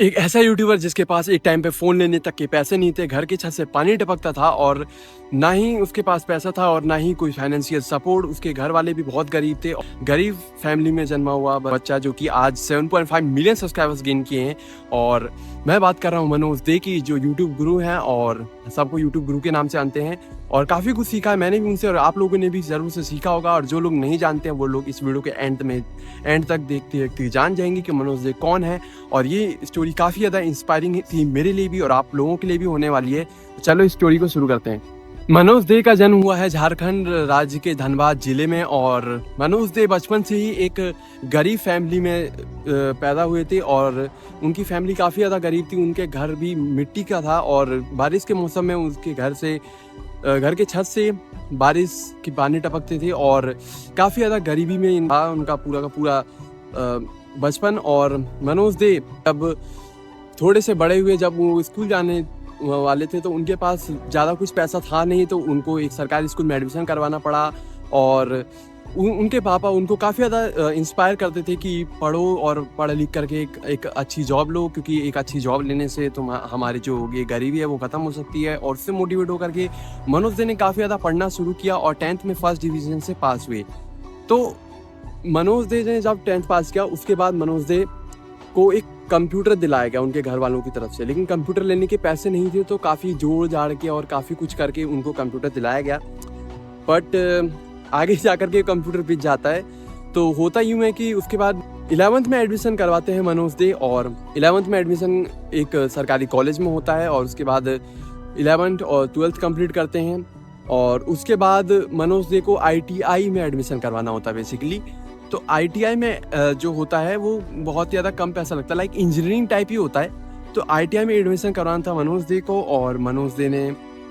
एक ऐसा यूट्यूबर जिसके पास एक टाइम पे फ़ोन लेने तक के पैसे नहीं थे, घर की छत से पानी टपकता था और ना ही उसके पास पैसा था और ना ही कोई फाइनेंशियल सपोर्ट। उसके घर वाले भी बहुत गरीब थे। गरीब फैमिली में जन्मा हुआ बच्चा जो कि आज 7.5 मिलियन सब्सक्राइबर्स गेन किए हैं। और मैं बात कर रहा हूँ मनोज दे की, जो यूट्यूब गुरु हैं और सबको यूट्यूब गुरु के नाम से जानते हैं। और काफ़ी कुछ सीखा है मैंने भी उनसे और आप लोगों ने भी ज़रूर से सीखा होगा। और जो लोग नहीं जानते हैं वो लोग इस वीडियो के एंड तक देखते देखते जान जाएंगे कि मनोज दे कौन है। और ये स्टोरी काफ़ी ज़्यादा इंस्पायरिंग थी मेरे लिए भी और आप लोगों के लिए भी होने वाली है। चलो इस स्टोरी को शुरू करते हैं। मनोज दे का जन्म हुआ है झारखंड राज्य के धनबाद जिले में। और मनोज दे बचपन से ही एक गरीब फैमिली में पैदा हुए थे और उनकी फैमिली काफ़ी ज़्यादा गरीब थी। उनके घर भी मिट्टी का था और बारिश के मौसम में उसके घर के छत से बारिश की पानी टपकते थे और काफ़ी ज़्यादा गरीबी में था उनका पूरा का पूरा बचपन। और मनोज दे जब थोड़े से बड़े हुए, जब वो स्कूल जाने वाले थे तो उनके पास ज़्यादा कुछ पैसा था नहीं, तो उनको एक सरकारी स्कूल में एडमिशन करवाना पड़ा। और उनके पापा उनको काफ़ी ज़्यादा इंस्पायर करते थे कि पढ़ो और पढ़ लिख करके एक अच्छी जॉब लो, क्योंकि एक अच्छी जॉब लेने से हमारी जो ये गरीबी है वो ख़त्म हो सकती है। और उससे मोटिवेट होकर के मनोज दे ने काफ़ी ज़्यादा पढ़ना शुरू किया और 10th में फर्स्ट डिवीज़न से पास हुए। तो मनोज दे ने जब 10th पास किया उसके बाद मनोज दे को एक कंप्यूटर दिलाया गया उनके घर वालों की तरफ से। लेकिन कंप्यूटर लेने के पैसे नहीं थे, तो काफ़ी जोड़ जाड़ के और काफ़ी कुछ करके उनको कंप्यूटर दिलाया गया। बट आगे जाकर के कंप्यूटर बिक जाता है। तो होता यूँ है कि उसके बाद 11th में एडमिशन करवाते हैं मनोज दे। और 11th में एडमिशन एक सरकारी कॉलेज में होता है और उसके बाद 11th और 12th कंप्लीट करते हैं। और उसके बाद मनोज दे को ITI में एडमिशन करवाना होता है बेसिकली। तो ITI में जो होता है वो बहुत ही ज़्यादा कम पैसा लगता है, लाइक इंजीनियरिंग टाइप ही होता है। तो ITI में एडमिशन करवाना था मनोज दे को और मनोज दे ने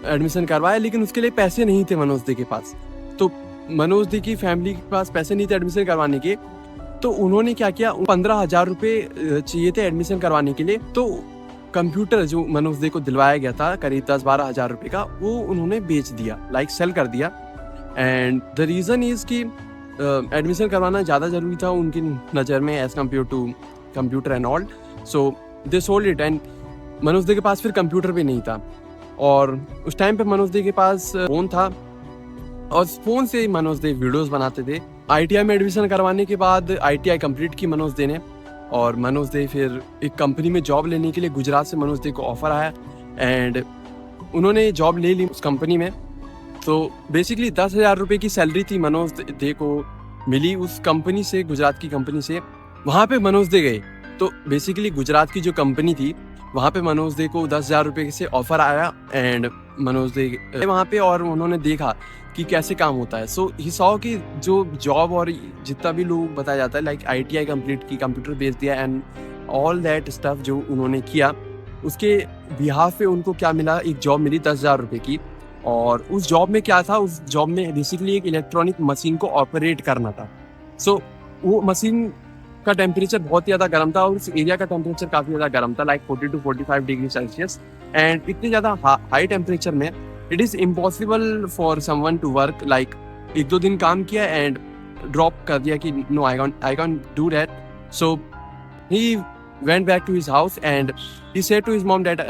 एडमिशन करवाया, लेकिन उसके लिए पैसे नहीं थे मनोज दे के पास। तो मनोज दे की फैमिली के पास पैसे नहीं थे एडमिशन करवाने के, तो उन्होंने क्या किया, 15,000 रुपये चाहिए थे एडमिशन करवाने के लिए। तो कंप्यूटर जो मनोज दे को दिलवाया गया था करीब 10-12 हज़ार रुपये का, वो उन्होंने बेच दिया, लाइक सेल कर दिया। एंड द रीज़न इज़ कि एडमिशन करवाना ज़्यादा ज़रूरी था उनकी नज़र में as compare to computer and all. So they sold it. And Manoj Dey के पास फिर कंप्यूटर भी नहीं था और उस टाइम पे मनोज दे के पास फ़ोन था और फ़ोन से मनोज दे वीडियोस बनाते थे। ITI में एडमिशन करवाने के बाद ITI कंप्लीट की मनोज दे ने और मनोज दे फिर एक कंपनी में जॉब लेने के लिए गुजरात से मनोज दे को ऑफ़र आया एंड उन्होंने जॉब ले ली उस कंपनी में। तो बेसिकली 10,000 रुपये की सैलरी थी मनोज दे को मिली उस कंपनी से, गुजरात की कंपनी से। वहाँ पे मनोज दे गए तो बेसिकली गुजरात की जो कंपनी थी वहाँ पे मनोज दे को 10,000 रुपये से ऑफ़र आया एंड मनोज दे गए वहाँ पे और उन्होंने देखा कि कैसे काम होता है। सो ही सॉ कि जो जॉब और जितना भी लोग बताया जाता है, लाइक ITI कंप्लीट की, कंप्यूटर बेच दिया एंड ऑल दैट स्टफ जो उन्होंने किया, उसके बिहाफ पे उनको क्या मिला, एक जॉब मिली 10,000 रुपये की। और उस जॉब में क्या था, उस जॉब में बेसिकली एक इलेक्ट्रॉनिक मशीन को ऑपरेट करना था। सो वो मशीन का टेम्परेचर बहुत ही ज़्यादा गर्म था और उस एरिया का टेम्परेचर काफ़ी ज़्यादा गर्म था, like 40 to 45 degree Celsius. And इतने ज़्यादा हाई टेम्परेचर में it is impossible for someone to work. Like 1-2 दिन काम किया एंड ड्रॉप कर दिया कि no, I can do that. So he went back to his house and he said to his mom that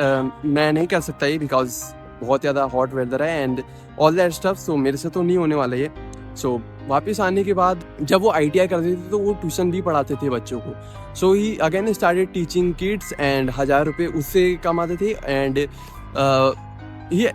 मैं नहीं कर सकता ये, बिकॉज बहुत ज़्यादा हॉट वेदर है and all that stuff, so मेरे से तो नहीं होने वाला ये। सो वापस आने के बाद जब वो ITI करते थे तो वो ट्यूशन भी पढ़ाते थे बच्चों को। So he again started teaching kids and 1,000 रुपये उससे कमाते थे। And he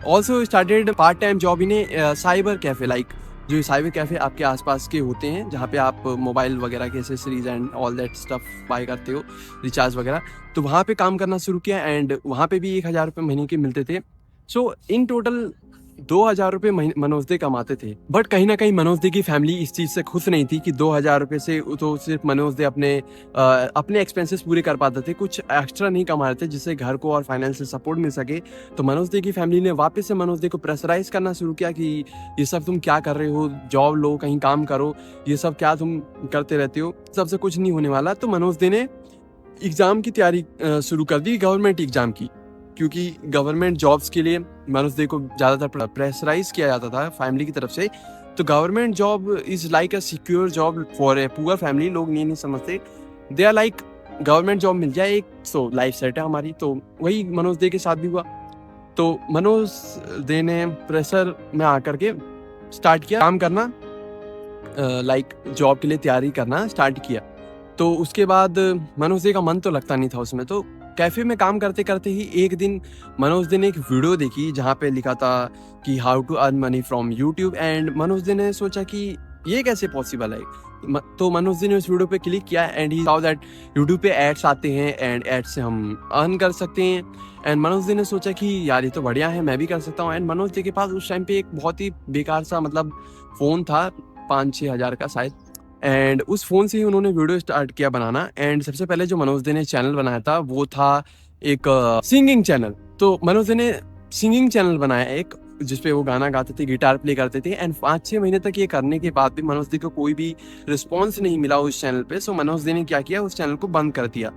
also started part time job in a cyber cafe, like जो साइबर कैफ़े आपके आसपास के होते हैं जहाँ पे आप मोबाइल वगैरह के accessories and all that stuff bye करते हो, रिचार्ज वगैरह। तो वहाँ पे काम करना शुरू किया एंड वहाँ पे भी 1,000 रुपये महीने के मिलते थे। सो इन टोटल 2,000 रुपये मनोज दे कमाते थे। बट कहीं ना कहीं मनोज दे की फैमिली इस चीज़ से खुश नहीं थी कि 2,000 रुपये से तो सिर्फ मनोज दे अपने एक्सपेंसेस पूरे कर पाते थे, कुछ एक्स्ट्रा नहीं कमा रहे थे जिससे घर को और फाइनेंशियल सपोर्ट मिल सके। तो मनोज दे की फैमिली ने वापस से मनोज दे को प्रेशराइज करना शुरू किया कि ये सब तुम क्या कर रहे हो, जॉब लो, कहीं काम करो, ये सब क्या तुम करते रहते हो, सबसे कुछ नहीं होने वाला। तो मनोज दे ने एग्ज़ाम की तैयारी शुरू कर दी, गवर्नमेंट एग्ज़ाम की, क्योंकि गवर्नमेंट जॉब्स के लिए मनोज दे को ज़्यादातर प्रेशराइज किया जाता था फैमिली की तरफ से। तो government job is like a secure job for a poor family. लोग नहीं समझते, they are like government job मिल जाए एक, सो लाइफ सेट है हमारी। तो वही मनोज दे के साथ भी हुआ। तो मनोज दे ने प्रेशर में आकर के स्टार्ट किया काम करना, लाइक जॉब के लिए तैयारी करना स्टार्ट किया। तो उसके बाद मनोज दे का मन तो लगता नहीं था उसमें। तो कैफ़े में काम करते करते ही एक दिन मनोज दे ने एक वीडियो देखी जहाँ पे लिखा था कि how to earn money from YouTube, and Manoj Dey ने सोचा कि ये कैसे पॉसिबल है। तो मनोज दे ने उस वीडियो पे क्लिक किया एंड ही साउ दैट यूट्यूब पे एड्स आते हैं एंड एड्स से हम अर्न कर सकते हैं। एंड मनोज दे ने सोचा कि यार ये तो बढ़िया है, मैं भी कर सकता हूँ। एंड मनोज दे के पास उस टाइम पे एक बहुत ही बेकार सा मतलब फ़ोन था, 5-6 हज़ार का शायद। एंड उस फ़ोन से ही उन्होंने वीडियो स्टार्ट किया बनाना। एंड सबसे पहले जो मनोज दे ने चैनल बनाया था वो था एक सिंगिंग चैनल। तो मनोज दे ने सिंगिंग चैनल बनाया एक, जिसपे वो गाना गाते थे, गिटार प्ले करते थे। एंड 5-6 महीने तक ये करने के बाद भी मनोज दे को कोई भी रिस्पॉन्स नहीं मिला उस चैनल पे। सो मनोज दे ने क्या किया, उस चैनल को बंद कर दिया।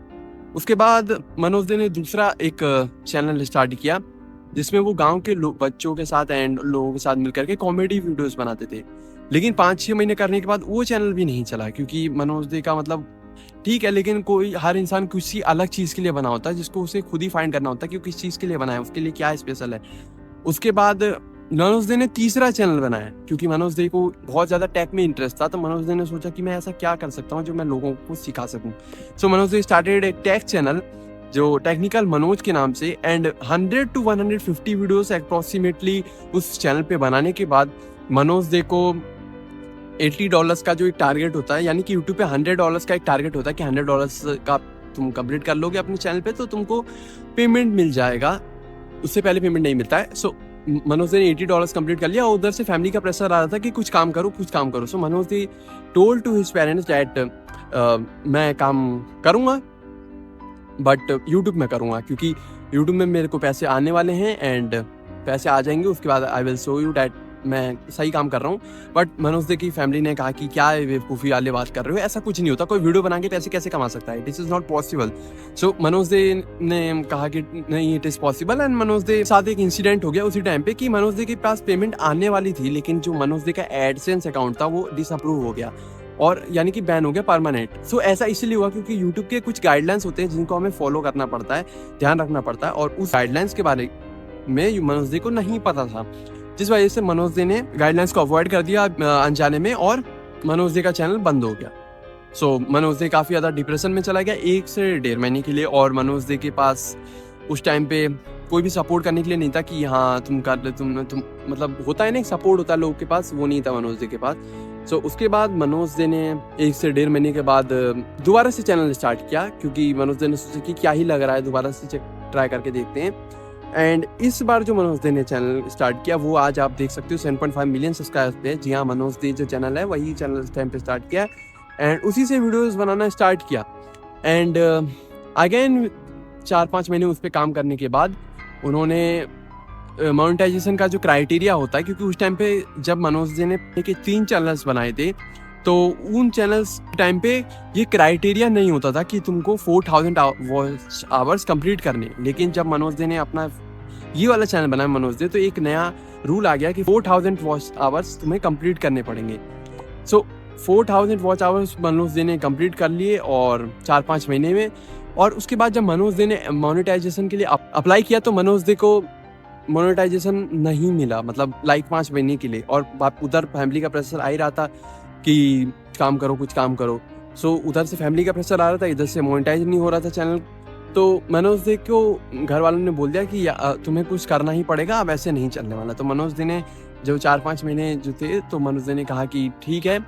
उसके बाद मनोज दे ने दूसरा एक चैनल स्टार्ट किया जिसमें वो गांव के बच्चों के साथ एंड लोगों के साथ मिलकर के कॉमेडी वीडियोस बनाते थे। लेकिन 5-6 महीने करने के बाद वो चैनल भी नहीं चला, क्योंकि मनोज दे का मतलब ठीक है, लेकिन कोई हर इंसान किसी अलग चीज़ के लिए बना होता है जिसको उसे खुद ही फाइंड करना होता है कि वो किस चीज़ के लिए बना है, उसके लिए क्या स्पेशल है। उसके बाद मनोज दे ने तीसरा चैनल बनाया, क्योंकि मनोज दे को बहुत ज़्यादा टेक में इंटरेस्ट था। तो मनोज दे ने सोचा कि मैं ऐसा क्या कर सकता हूँ जो मैं लोगों को सिखा सकूँ। सो मनोज दे स्टार्टेड एक टेक चैनल जो टेक्निकल मनोज के नाम से, एंड 100 to 150 वीडियोस अप्रॉक्सीमेटली उस चैनल पे बनाने के बाद मनोज दे को $80 का जो एक टारगेट होता है, यानी कि यूट्यूब पे $100 का एक टारगेट होता है कि $100 का तुम कंप्लीट कर लोगे अपने चैनल पे तो तुमको पेमेंट मिल जाएगा। उससे पहले पेमेंट नहीं मिलता है। सो मनोज ने $80 कंप्लीट कर लिया और उधर से फैमिली का प्रेशर आ रहा था कि कुछ काम करो कुछ काम करो। So Manoj Dey told to his parents that मैं काम करूँगा बट यूट्यूब में करूँगा, क्योंकि यूट्यूब में मेरे को पैसे आने वाले हैं एंड पैसे आ जाएंगे उसके बाद I will show you that मैं सही काम कर रहा हूँ। बट मनोज दे की फैमिली ने कहा कि क्या बेवकूफ़ी वाली बात कर रहे हो, ऐसा कुछ नहीं होता, कोई वीडियो बना के पैसे कैसे कमा सकता है, this is not possible. So Manoj Dey ने कहा कि नहीं it is possible. And Manoj Dey साथ एक इंसिडेंट हो गया उसी टाइम पे कि मनोज दे के पास पेमेंट आने वाली थी, लेकिन जो मनोज दे का एडसेंस अकाउंट था वो डिसअप्रूव हो गया और यानी कि बैन हो गया परमानेंट। सो ऐसा इसलिए हुआ क्योंकि यूट्यूब के कुछ गाइडलाइंस होते हैं जिनको हमें फॉलो करना पड़ता है, ध्यान रखना पड़ता है, और उस गाइडलाइंस के बारे में मनोज दे को नहीं पता था, जिस वजह से मनोज दे ने गाइडलाइंस को अवॉइड कर दिया अनजाने में और मनोज दे का चैनल बंद हो गया। सो मनोज दे काफ़ी ज़्यादा डिप्रेशन में चला गया 1 से 1.5 महीने के लिए, और मनोज दे के पास उस टाइम पे कोई भी सपोर्ट करने के लिए नहीं था कि हाँ तुम कर ले, तुम मतलब होता है ना एक सपोर्ट होता है लोगों के पास, वो नहीं था मनोज दे के पास। सो उसके बाद मनोज दे ने 1 से 1.5 महीने के बाद दोबारा से चैनल स्टार्ट किया, क्योंकि मनोज दे ने सोचा कि क्या ही लग रहा है, दोबारा से ट्राई करके देखते हैं। एंड इस बार जो मनोज दे ने चैनल स्टार्ट किया वो आज आप देख सकते हो 7.5 मिलियन सब्सक्राइबर्स पे। जी हाँ, मनोज दे जो चैनल है वही चैनल इस टाइम पे स्टार्ट किया एंड उसी से वीडियोस बनाना स्टार्ट किया। एंड अगेन 4-5 महीने उस पर काम करने के बाद उन्होंने मोनेटाइजेशन का जो क्राइटेरिया होता है, क्योंकि उस टाइम पे जब मनोज दे ने 3 चैनल्स बनाए थे तो उन चैनल्स टाइम पे ये क्राइटेरिया नहीं होता था कि तुमको 4000 वॉच आवर्स कंप्लीट करने। लेकिन जब मनोज दे ने अपना ये वाला चैनल बनाया मनोज दे, तो एक नया रूल आ गया कि 4000 वॉच आवर्स तुम्हें कंप्लीट करने पड़ेंगे। सो 4000 वॉच आवर्स मनोज दे ने कंप्लीट कर लिए और 4-5 महीने में। और उसके बाद जब मनोज दे ने मोनेटाइजेशन के लिए अप्लाई किया तो मनोज दे को मोनेटाइजेशन नहीं मिला, मतलब लाइक 5 महीने के लिए। और उधर फैमिली का प्रेशर आ ही रहा था कि काम करो कुछ काम करो। सो उधर से फैमिली का प्रेशर आ रहा था, इधर से मोनेटाइज नहीं हो रहा था चैनल। तो मनोज दे को घर वालों ने बोल दिया कि तुम्हें कुछ करना ही पड़ेगा, अब ऐसे नहीं चलने वाला। तो मनोज दे ने जो 4-5 महीने जो थे तो मनोज दे ने कहा कि ठीक है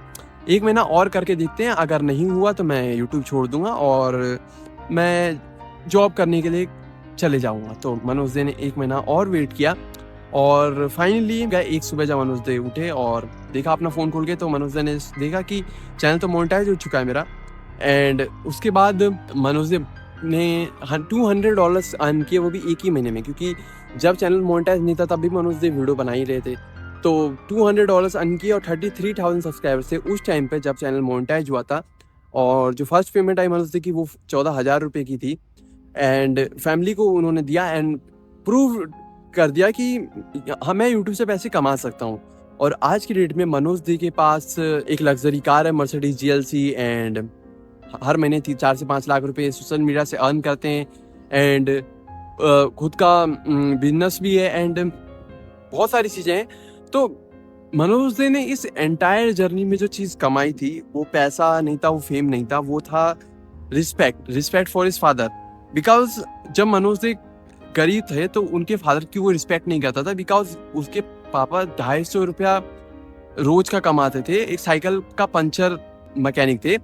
1 महीना और करके देखते हैं, अगर नहीं हुआ तो मैं यूट्यूब छोड़ दूंगा और मैं जॉब करने के लिए चले जाऊंगा। तो मनोज दे ने 1 महीना और वेट किया और फाइनली एक सुबह जब मनोज दे उठे और देखा अपना फ़ोन खोल के, तो मनोज दे ने देखा कि चैनल तो मोनेटाइज हो चुका है मेरा। एंड उसके बाद मनोज दे ने $200 अर्न किए, वो भी 1 ही महीने में, क्योंकि जब चैनल मोनेटाइज नहीं था तब भी मनोज दे वीडियो बना ही रहे थे। तो $200 अर्न किए और 33,000 सब्सक्राइबर्स थे उस टाइम पे जब चैनल मोनेटाइज हुआ था। और जो फर्स्ट पेमेंट आई मनोज दे की वो 14,000 रुपये की थी। एंड फैमिली को उन्होंने दिया एंड प्रूव कर दिया कि हाँ मैं यूट्यूब से पैसे कमा सकता हूँ। और आज की डेट में मनोज दे के पास एक लग्जरी कार है, मर्सिडीज GLC, एंड हर महीने 4 से 5 लाख रुपए सोशल मीडिया से अर्न करते हैं एंड खुद का बिजनेस भी है एंड बहुत सारी चीज़ें हैं। तो मनोज दे ने इस एंटायर जर्नी में जो चीज़ कमाई थी वो पैसा नहीं था, वो फेम नहीं था, वो था respect for his father. Because जब मनोज दे गरीब थे तो उनके फादर की वो रिस्पेक्ट नहीं करता था, बिकॉज उसके पापा 250 रुपया रोज का कमाते थे, एक साइकिल का पंचर मैकेनिक थे।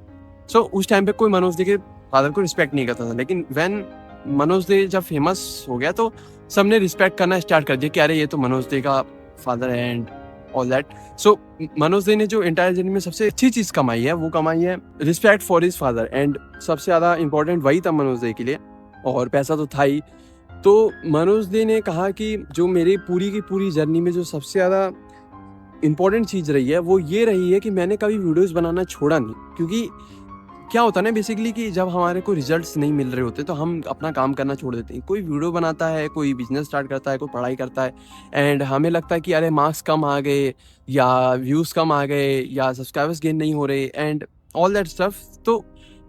सो उस टाइम पे कोई मनोज दे के फादर को रिस्पेक्ट नहीं करता था। लेकिन व्हेन मनोज दे जब फेमस हो गया तो सबने रिस्पेक्ट करना स्टार्ट कर दिया कि अरे ये तो मनोज दे का फादर है एंड ऑल दैट। सो मनोज दे ने जो एंटायर जर्नी में सबसे अच्छी चीज़ कमाई है वो कमाई है respect for his father and सबसे ज़्यादा इंपॉर्टेंट वही था मनोज दे के लिए, और पैसा तो था ही। तो मनोज दे ने कहा कि जो मेरी पूरी की पूरी जर्नी में जो सबसे ज़्यादा इम्पोर्टेंट चीज़ रही है वो ये रही है कि मैंने कभी वीडियोस बनाना छोड़ा नहीं। क्योंकि क्या होता है ना बेसिकली कि जब हमारे को रिजल्ट्स नहीं मिल रहे होते तो हम अपना काम करना छोड़ देते हैं। कोई वीडियो बनाता है, कोई बिजनेस स्टार्ट करता है, कोई पढ़ाई करता है एंड हमें लगता है कि अरे मार्क्स कम आ गए या व्यूज़ कम आ गए या सब्सक्राइबर्स गेन नहीं हो रहे एंड ऑल दैट स्टफ। तो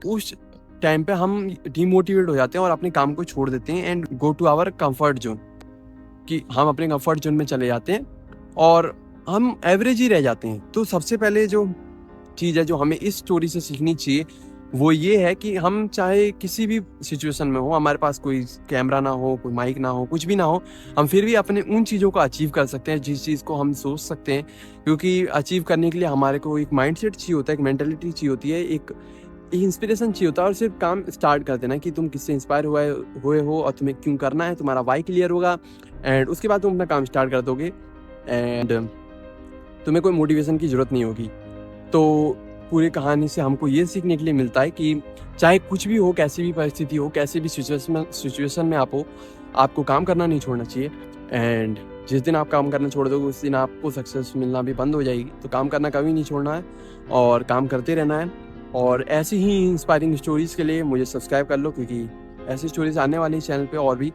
उस टाइम पे हम डीमोटिवेट हो जाते हैं और अपने काम को छोड़ देते हैं and go to our comfort zone, कि हम अपने कंफर्ट जोन में चले जाते हैं और हम एवरेज ही रह जाते हैं। तो सबसे पहले जो चीज़ है जो हमें इस स्टोरी से सीखनी चाहिए वो ये है कि हम चाहे किसी भी सिचुएशन में हो, हमारे पास कोई कैमरा ना हो, कोई माइक ना हो, कुछ भी ना हो, हम फिर भी अपने उन चीज़ों को अचीव कर सकते हैं जिस चीज़ को हम सोच सकते हैं। क्योंकि अचीव करने के लिए हमारे को एक माइंडसेट चाहिए होता है, एक मेंटालिटी चाहिए होती है, एक इंस्पिरेशन चाहिए होता है। और सिर्फ काम स्टार्ट कर देना कि तुम किससे इंस्पायर हुए हो और तुम्हें क्यों करना है, तुम्हारा वाई क्लियर होगा एंड उसके बाद तुम अपना काम स्टार्ट कर दोगे एंड तुम्हें कोई मोटिवेशन की ज़रूरत नहीं होगी। तो पूरी कहानी से हमको ये सीखने के लिए मिलता है कि चाहे कुछ भी हो, कैसी भी परिस्थिति हो, कैसे भी सिचुएशन में आप हो, आपको काम करना नहीं छोड़ना चाहिए एंड जिस दिन आप काम करना छोड़ दोगे उस दिन आपको सक्सेस मिलना भी बंद हो जाएगी। तो काम करना कभी नहीं छोड़ना है और काम करते रहना है। और ऐसी ही इंस्पायरिंग स्टोरीज़ के लिए मुझे सब्सक्राइब कर लो, क्योंकि ऐसी स्टोरीज़ आने वाली चैनल पे और भी।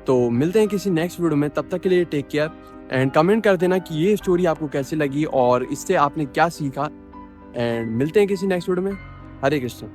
तो मिलते हैं किसी नेक्स्ट वीडियो में, तब तक के लिए टेक केयर एंड कमेंट कर देना कि ये स्टोरी आपको कैसी लगी और इससे आपने क्या सीखा। एंड मिलते हैं किसी नेक्स्ट वीडियो में। हरे कृष्ण।